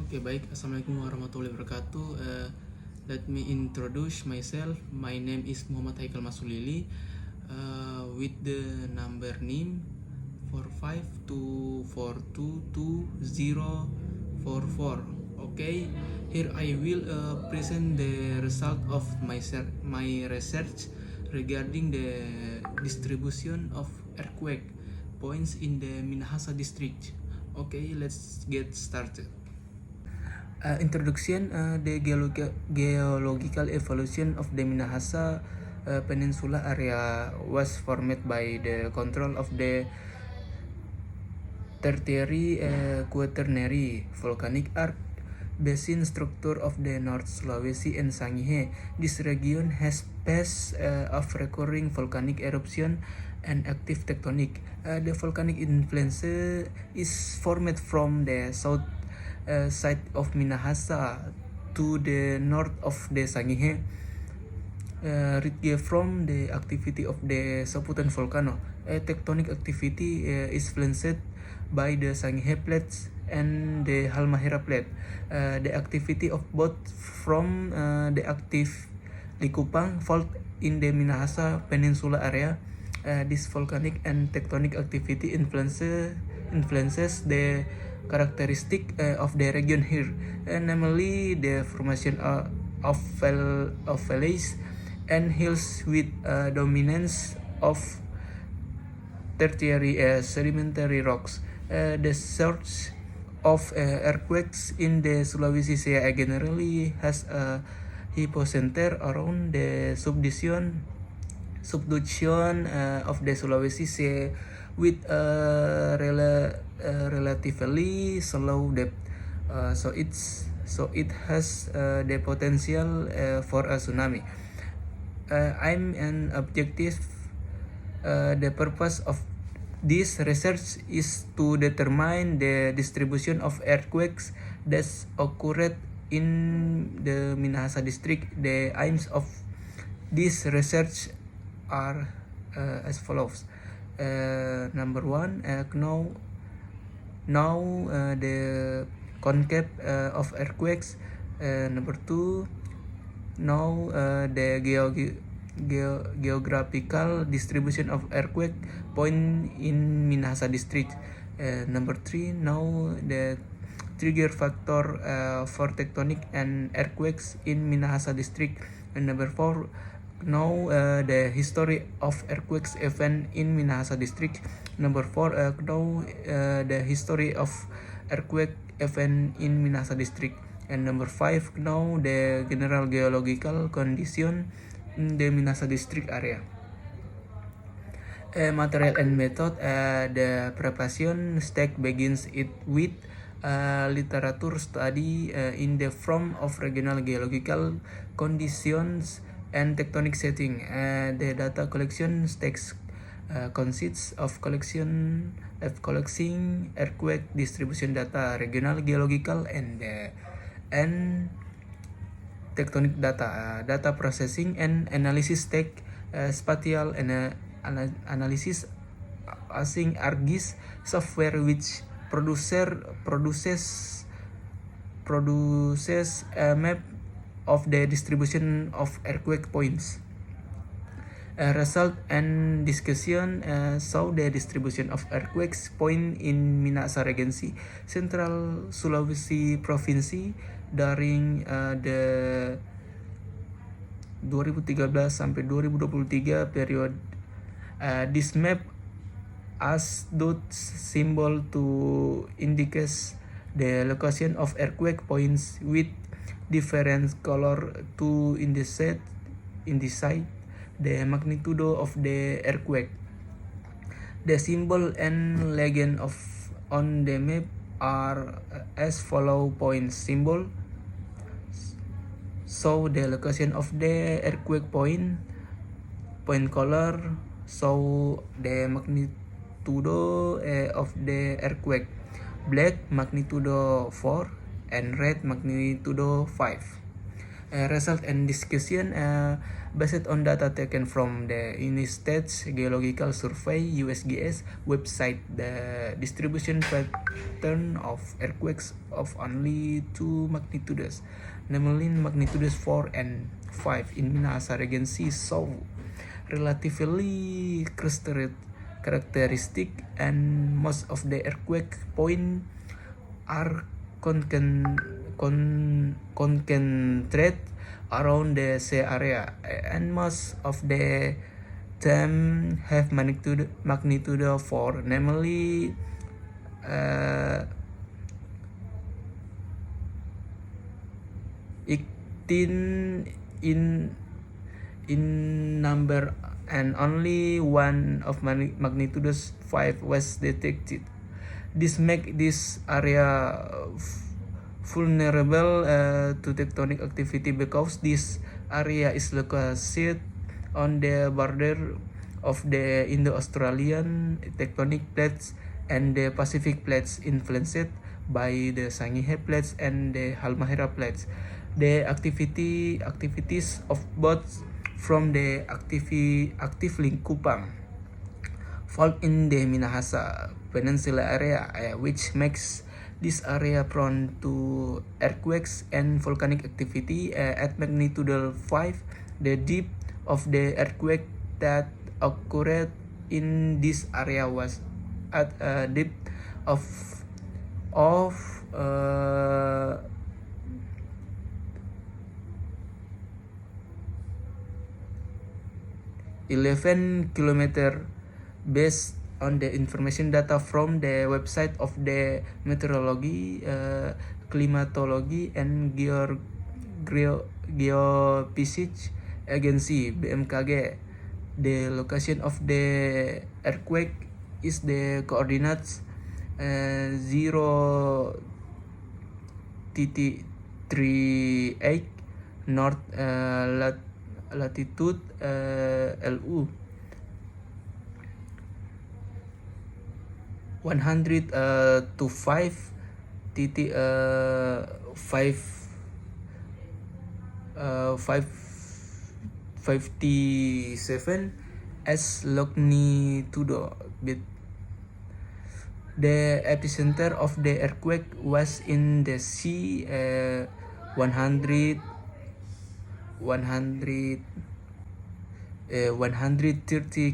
Oke, baik. Assalamualaikum warahmatullahi wabarakatuh. Let me introduce myself. My name is Muhammad Haikal Masulili. With the number name 4524222044. Okay, here I will present the result of my research regarding the distribution of earthquake points in the Minahasa district. Okay, let's get started. Introduction. The geological evolution of the Minahasa Peninsula area was formed by the control of the Tertiary Quaternary volcanic arc basin structure of the North Sulawesi and Sangihe. This region has past of recurring volcanic eruption and active tectonic. The volcanic influence is formed from the south side of Minahasa to the north of the Sangihe. From the activity of the Soputan volcano. Tectonic activity is influenced by the Sangihe plates and the Halmahera plate. The activity of both from the active Likupang fault in the Minahasa Peninsula area. This volcanic and tectonic activity influences the characteristic of the region here, namely the formation of valleys and hills with dominance of tertiary sedimentary rocks. The source of earthquakes in the Sulawesi Sea generally has a hypocenter around the subduction of the Sulawesi Sea with a relatively slow depth. So it has the potential for a tsunami. I'm an objective. The purpose of this research is to determine the distribution of earthquakes that occurred in the Minahasa district. The aims of this research are as follows. Number one, know the concept of earthquakes. Number two, know the geographical distribution of earthquake point in Minahasa district. Number three, know the trigger factor for tectonic and earthquakes in Minahasa district. And number four, know the history of earthquakes event in Minahasa district. Number four, know the history of earthquake event in Minahasa district. And number five, know the general geological condition in the Minahasa district area. Material and method. The preparation stage begins with literature study in the form of regional geological conditions and tectonic setting. The data collection stage consists of collecting earthquake distribution data, regional geological and tectonic data. Data processing and analysis take spatial analysis using ArcGIS software which produces a map of the distribution of earthquake points. Result and discussion show the distribution of earthquakes point in Minahasa Regency, Central Sulawesi Provinsi during the 2013 sampai 2023 period. This map as dot symbol to indicate the location of earthquake points with different color to indicate the magnitude of the earthquake. The symbol and legend on the map are as follow. Point symbol show the location of the earthquake point. Point color show the magnitude of the earthquake. Black magnitude 4 and red magnitude 5. Result and discussion based on data taken from the United States Geological Survey (USGS) website. The distribution pattern of earthquakes of only two magnitudes, namely magnitudes 4 and 5 in Minahasa Regency, saw relatively characteristic, and most of the earthquake point are concentrated around the sea area, and most of the them have magnitude 4, namely 18 in number, and only one of magnitude 5 was detected. This make this area vulnerable to tectonic activity because this area is located on the border of the Indo-Australian tectonic plates and the Pacific plates, influenced by the Sangihe plates and the Halmahera plates. The activities of both from the active Lingkupang fault in the Minahasa Peninsula area, which makes this area prone to earthquakes and volcanic activity. At magnitude 5, the depth of the earthquake that occurred in this area was at a depth of 11 kilometer based on the information data from the website of the Meteorology, Climatology and Geophysics Agency (BMKG). The location of the earthquake is the coordinates 0.38 north latitude LU 100 to 5 titik 57 as magnitudo. The epicenter of the earthquake was in the sea 130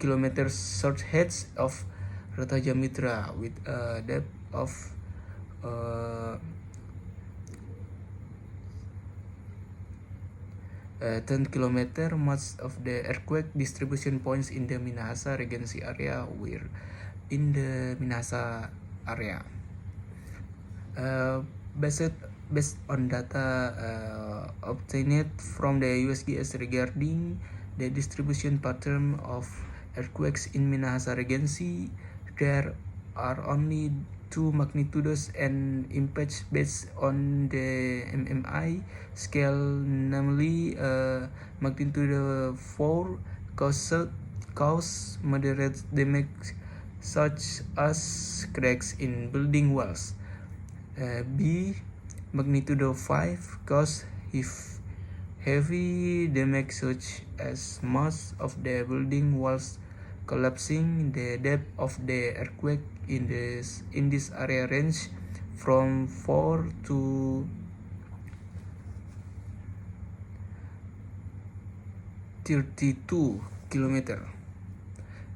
kilometers southeast of Ratajamitra with a depth of 10 kilometers. Most of the earthquake distribution points in the Minahasa Regency area were in the Minahasa area. Based on data obtained from the USGS regarding the distribution pattern of earthquakes in Minahasa Regency, there are only two magnitudes and impacts based on the MMI scale, namely magnitude 4 cause moderate damage such as cracks in building walls. B. Magnitude 5 cause heavy damage such as most of the building walls collapsing. The depth of the earthquake in this area range from 4 to 32 kilometers.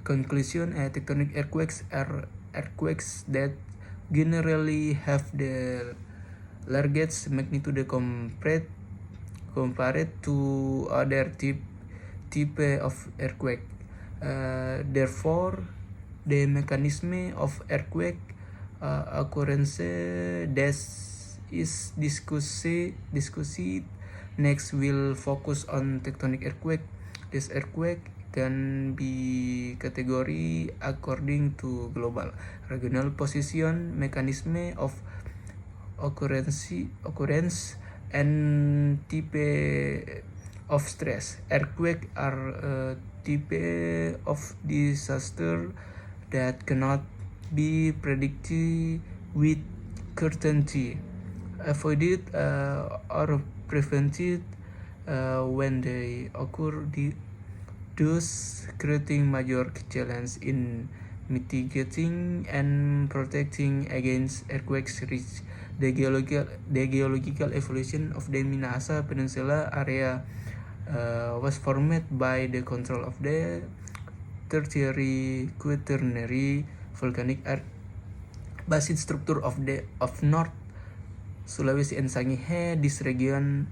Conclusion: tectonic earthquakes are earthquakes that generally have the largest magnitude compared to other type of earthquake. Therefore, the mechanism of earthquake occurrence that is discussed next will focus on tectonic earthquake. This earthquake can be categorized according to global, regional position, mechanism of occurrence, and type of stress. Earthquakes are a type of disaster that cannot be predicted with certainty. Avoided or prevented when they occur, thus creating major challenge in mitigating and protecting against earthquakes. The geological evolution of the Minahasa Peninsula area was formed by the control of the tertiary quaternary volcanic earth basin structure of North Sulawesi and Sangihe. This region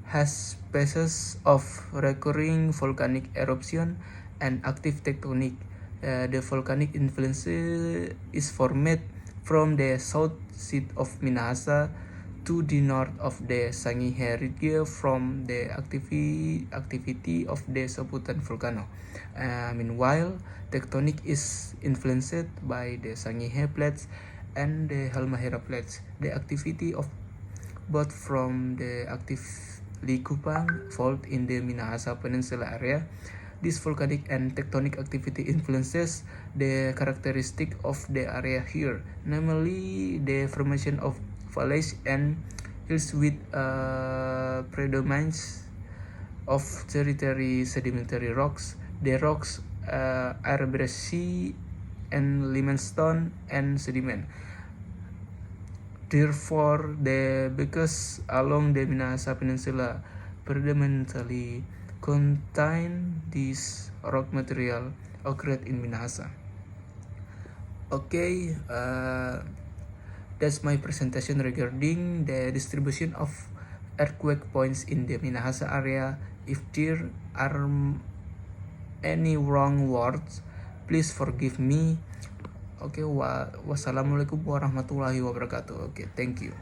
has phases of recurring volcanic eruption and active tectonic. The volcanic influence is formed from the south side of Minahasa to the north of the Sangihe region from the activity of the Soputan volcano. Meanwhile, tectonic is influenced by the Sangihe plates and the Halmahera plates. The activity of both from the active Likupang fault in the Minahasa Peninsula area. This volcanic and tectonic activity influences the characteristic of the area here, namely the formation of valleys and hills with predominance of tertiary sedimentary rocks. The rocks are brazy and limestone and sediment. Therefore, the beaches along the Minahasa Peninsula predominantly contain this rock material occurred in Minahasa. Okay, that's my presentation regarding the distribution of earthquake points in the Minahasa area. If there are any wrong words, please forgive me. Oke, wassalamualaikum warahmatullahi wabarakatuh. Oke, thank you.